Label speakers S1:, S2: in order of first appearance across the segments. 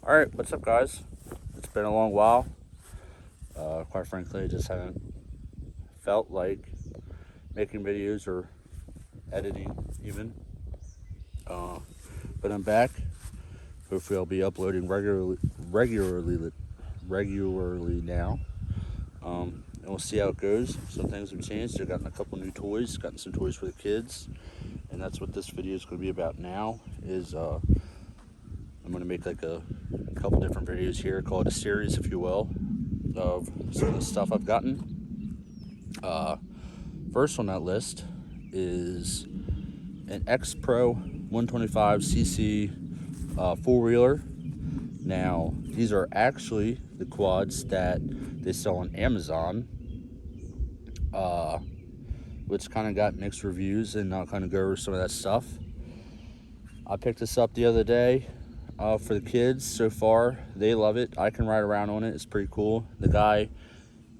S1: Alright, what's up guys? It's been a long while. Quite frankly, I just haven't felt like making videos or editing even. But I'm back. Hopefully I'll be uploading regularly now. And we'll see how it goes. Some things have changed. I've gotten a couple new toys, gotten some toys for the kids. And that's what this video is going to be about now is I'm going to make like a couple different videos here, call it a series if you will, of some of the stuff I've gotten. First on that list is an X-Pro 125cc four-wheeler. Now these are actually the quads that they sell on Amazon, which kind of got mixed reviews, and I'll kind of go over some of that stuff. I picked this up the other day for the kids. So far they love it. I can ride around on it. It's pretty cool. The guy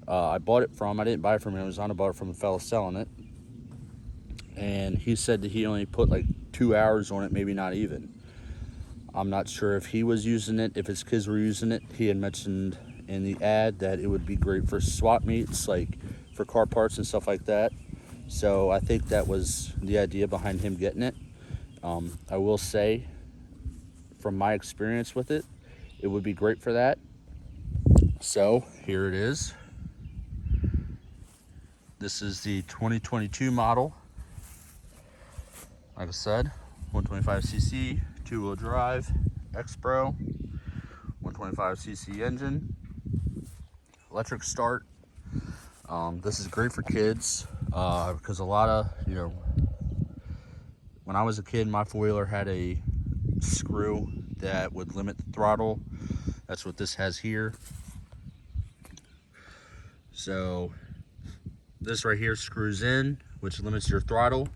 S1: I bought it from, I didn't buy it from Amazon, I bought it from a fellow selling it, and he said that he only put like 2 hours on it, maybe not even. I'm not sure if he was using it, if his kids were using it. He had mentioned in the ad that it would be great for swap meets, like for car parts and stuff like that. So I think that was the idea behind him getting it. I will say, from my experience with it, it would be great for that. So here it is. This is the 2022 model. Like I said, 125cc, two-wheel drive, X-Pro, 125cc engine, electric start. This is great for kids because a lot of, when I was a kid, my four-wheeler had a screw that would limit the throttle. That's what this has here. So this right here screws in, which limits your throttle.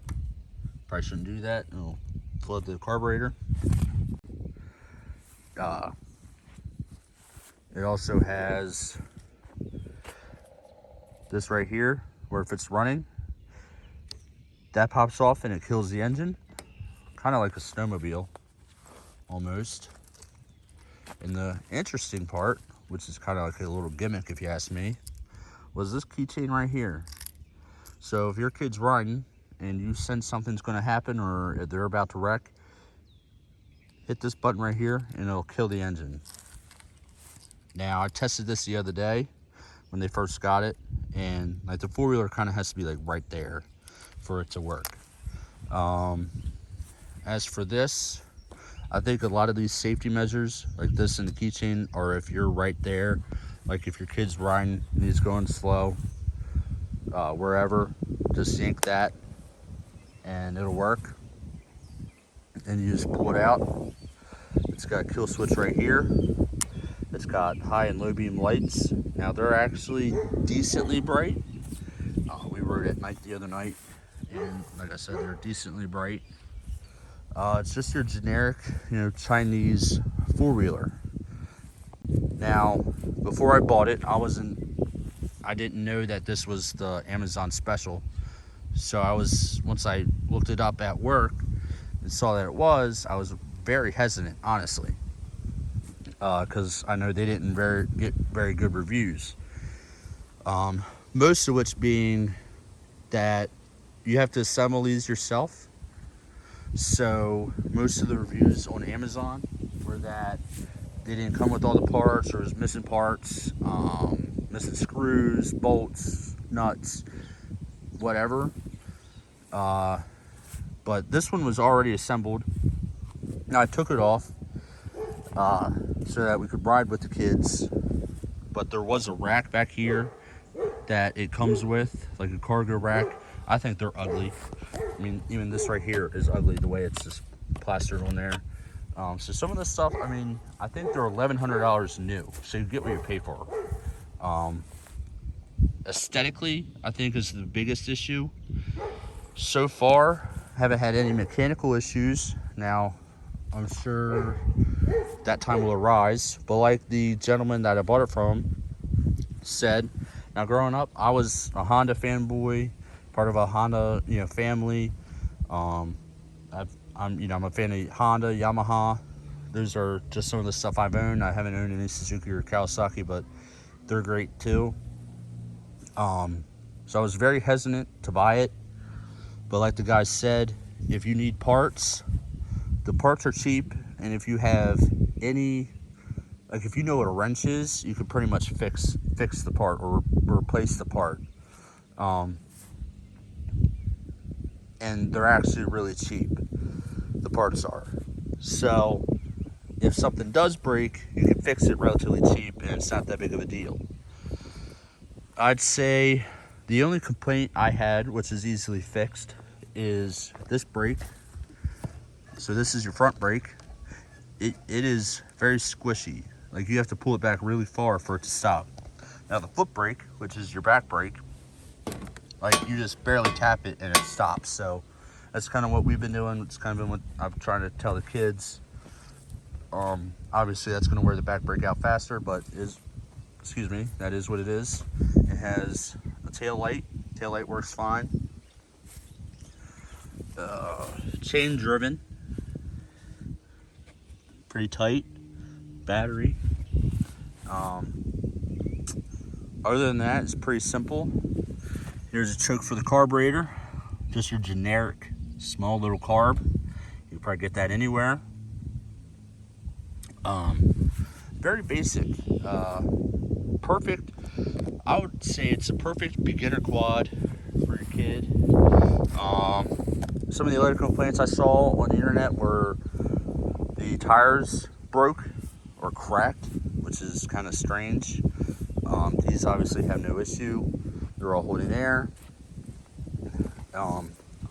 S1: Probably shouldn't do that. It'll flood the carburetor. It also has this right here, where if it's running, that pops off and it kills the engine. Kind of like a snowmobile, almost. And the interesting part, which is kind of like a little gimmick if you ask me, was this keychain right here. So if your kid's riding and you sense something's going to happen or they're about to wreck, hit this button right here and it'll kill the engine. Now I tested this the other day when they first got it, and like the four-wheeler kind of has to be like right there for it to work. As for this, I think a lot of these safety measures like this and the keychain are if you're right there, like if your kid's riding and he's going slow, wherever, just yank that and it'll work. And you just pull it out. It's got a kill switch right here. It's got high and low beam lights. Now they're actually decently bright. We rode at night the other night, and like I said, they're decently bright. It's just your generic, Chinese four-wheeler. Now, before I bought it, I didn't know that this was the Amazon special. So once I looked it up at work and saw that it was, I was very hesitant, honestly, because I know they didn't get very good reviews. Most of which being that you have to assemble these yourself. So most of the reviews on Amazon were that they didn't come with all the parts, or was missing parts, missing screws, bolts, nuts, whatever. But this one was already assembled. Now I took it off so that we could ride with the kids, but there was a rack back here that it comes with, like a cargo rack. I think they're ugly. I mean, even this right here is ugly, the way it's just plastered on there. So some of this stuff, I think they're $1,100 new, so you get what you pay for. Aesthetically, I think is the biggest issue. So far, haven't had any mechanical issues. Now, I'm sure that time will arise, but like the gentleman that I bought it from said, now growing up, I was a Honda fanboy, part of a Honda, family. I'm a fan of Honda, Yamaha, Those are just some of the stuff I've owned. I haven't owned any Suzuki or Kawasaki, but they're great too. So I was very hesitant to buy it, but like the guy said, if you need parts, the parts are cheap, and if you have any, like if you know what a wrench is, you can pretty much fix the part or replace the part. And they're actually really cheap, the parts are. So if something does break, you can fix it relatively cheap, and it's not that big of a deal. I'd say the only complaint I had, which is easily fixed, is this brake. So this is your front brake. It is very squishy. Like you have to pull it back really far for it to stop. Now the foot brake, which is your back brake, like you just barely tap it and it stops. So that's kind of what we've been doing. It's kind of been what I'm trying to tell the kids. Obviously that's going to wear the back brake out faster, but that is what it is. It has a tail light. Tail light works fine. Chain driven, pretty tight. Battery. Other than that, it's pretty simple. Here's a choke for the carburetor. Just your generic small little carb. You can probably get that anywhere. Very basic. Perfect. I would say it's a perfect beginner quad for your kid. Some of the other complaints I saw on the internet were the tires broke or cracked, which is kind of strange. These obviously have no issue. They're all holding air.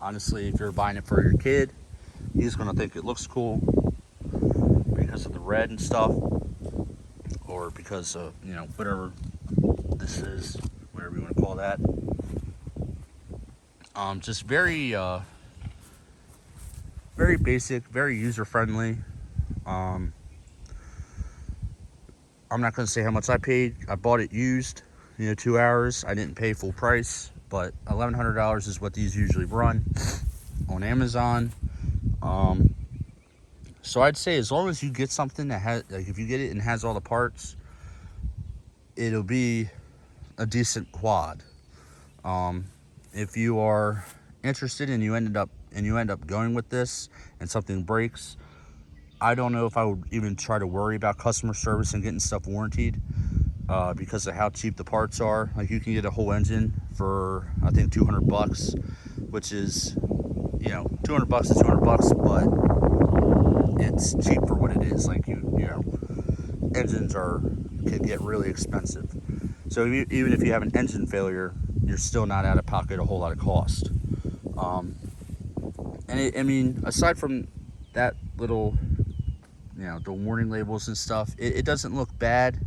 S1: Honestly, if you're buying it for your kid, he's going to think it looks cool because of the red and stuff, or because of, whatever this is, whatever you want to call that. Just very basic, very user-friendly. I'm not going to say how much I paid. I bought it used, 2 hours. I didn't pay full price, but $1,100 is what these usually run on Amazon. So I'd say as long as you get something that has, like if you get it and has all the parts, it'll be a decent quad. If you are interested and you end up going with this and something breaks, I don't know if I would even try to worry about customer service and getting stuff warranted, because of how cheap the parts are. Like you can get a whole engine for I think $200, which is, $200 is $200, but it's cheap for what it is. Like engines can get really expensive. So even if you have an engine failure, you're still not out of pocket a whole lot of cost. Aside from that little, the warning labels and stuff, it doesn't look bad.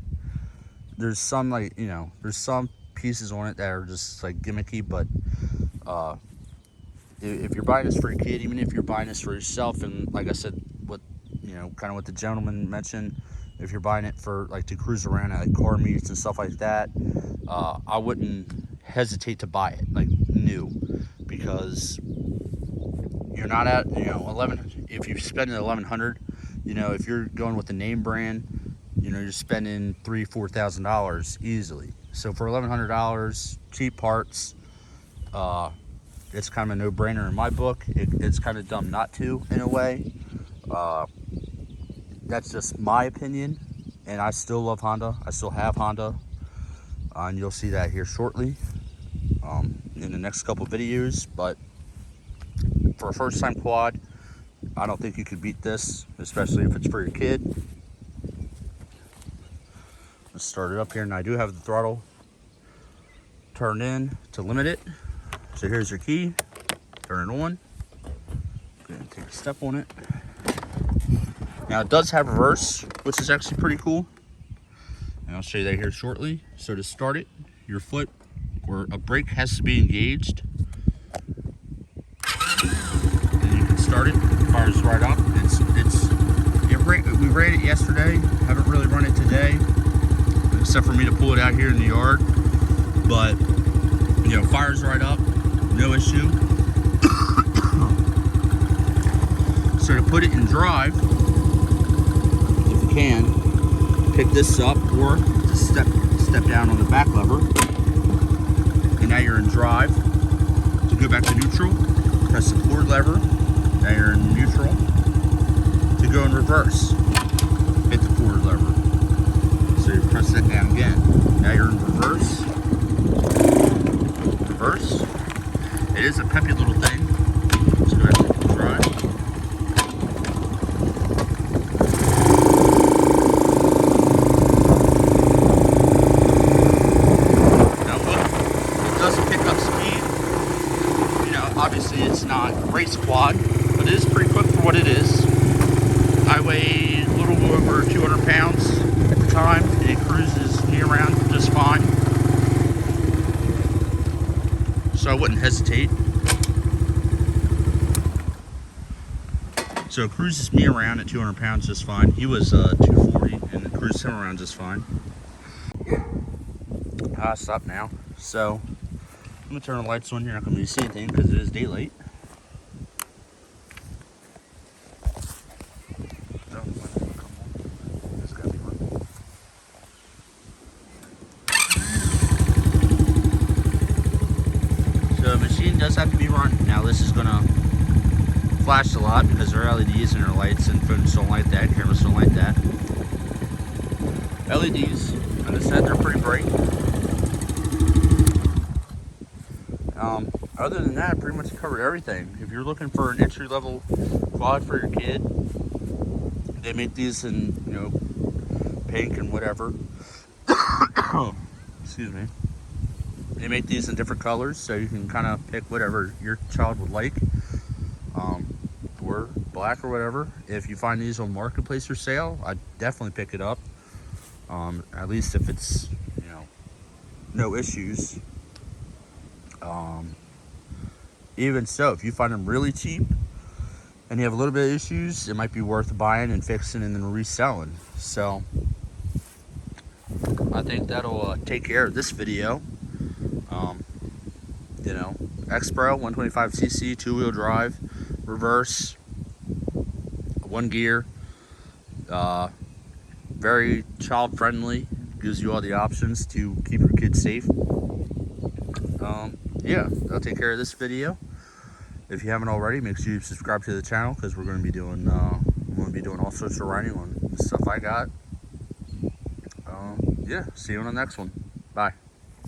S1: There's some there's some pieces on it that are just like gimmicky, but if you're buying this for your kid, even if you're buying this for yourself, and like I said, kind of what the gentleman mentioned, if you're buying it for like to cruise around at like car meets and stuff like that, I wouldn't hesitate to buy it like new, because you're not at if you spend $1,100, if you're going with the name brand, you're spending $3,000-$4,000 easily. So for $1,100, cheap parts, it's kind of a no-brainer in my book. It's kind of dumb not to, in a way. That's just my opinion, and I still love Honda. I still have Honda, and you'll see that here shortly in the next couple videos. But for a first-time quad, I don't think you could beat this, especially if it's for your kid. Let's start it up here, and I do have the throttle turned in to limit it. So here's your key. Turn it on. Go ahead and take a step on it. Now it does have reverse, which is actually pretty cool, and I'll show you that here shortly. So to start it, your foot or a brake has to be engaged, and you can start it. It fires right up. We ran it yesterday. Haven't really run it today, except for me to pull it out here in the yard. But fires right up, no issue. So to put it in drive, can pick this up or just step down on the back lever. And now you're in drive. To go back to neutral, press the forward lever. Now you're in neutral. To go in reverse, hit the forward lever. So you press that down again. Now you're in reverse. Reverse. It is a peppy little thing. Let's go ahead and drive. Now look, it doesn't pick up speed. You know, obviously it's not race quad, but it is pretty quick for what it is. I weigh a little over 200 pounds at the time, and it cruises me around just fine. So I wouldn't hesitate. So it cruises me around at 200 pounds just fine. He was 240 and it cruised him around just fine. Stop now. So I'm gonna turn the lights on. You're not gonna be seeing anything because it is daylight. So the machine does have to be run. Now this is gonna flash a lot because they're LEDs and their lights, and phones don't like that, cameras don't like that. LEDs, like I said, they're pretty bright. Other than that, pretty much covered everything. If you're looking for an entry-level quad for your kid, they make these in, you know, pink and whatever. Excuse me. They make these in different colors, so you can kind of pick whatever your child would like. Or black or whatever. If you find these on Marketplace or sale, I'd definitely pick it up. At least if it's, you know, no issues. Even so, if you find them really cheap and you have a little bit of issues, it might be worth buying and fixing and then reselling. So I think that'll take care of this video. You know, X-Pro 125cc 2-wheel drive, reverse, 1 gear, very child friendly, gives you all the options to keep your kids safe. Yeah, that'll take care of this video. If you haven't already, make sure you subscribe to the channel because we're going to be doing all sorts of riding on stuff I got. Yeah, see you on the next one. Bye.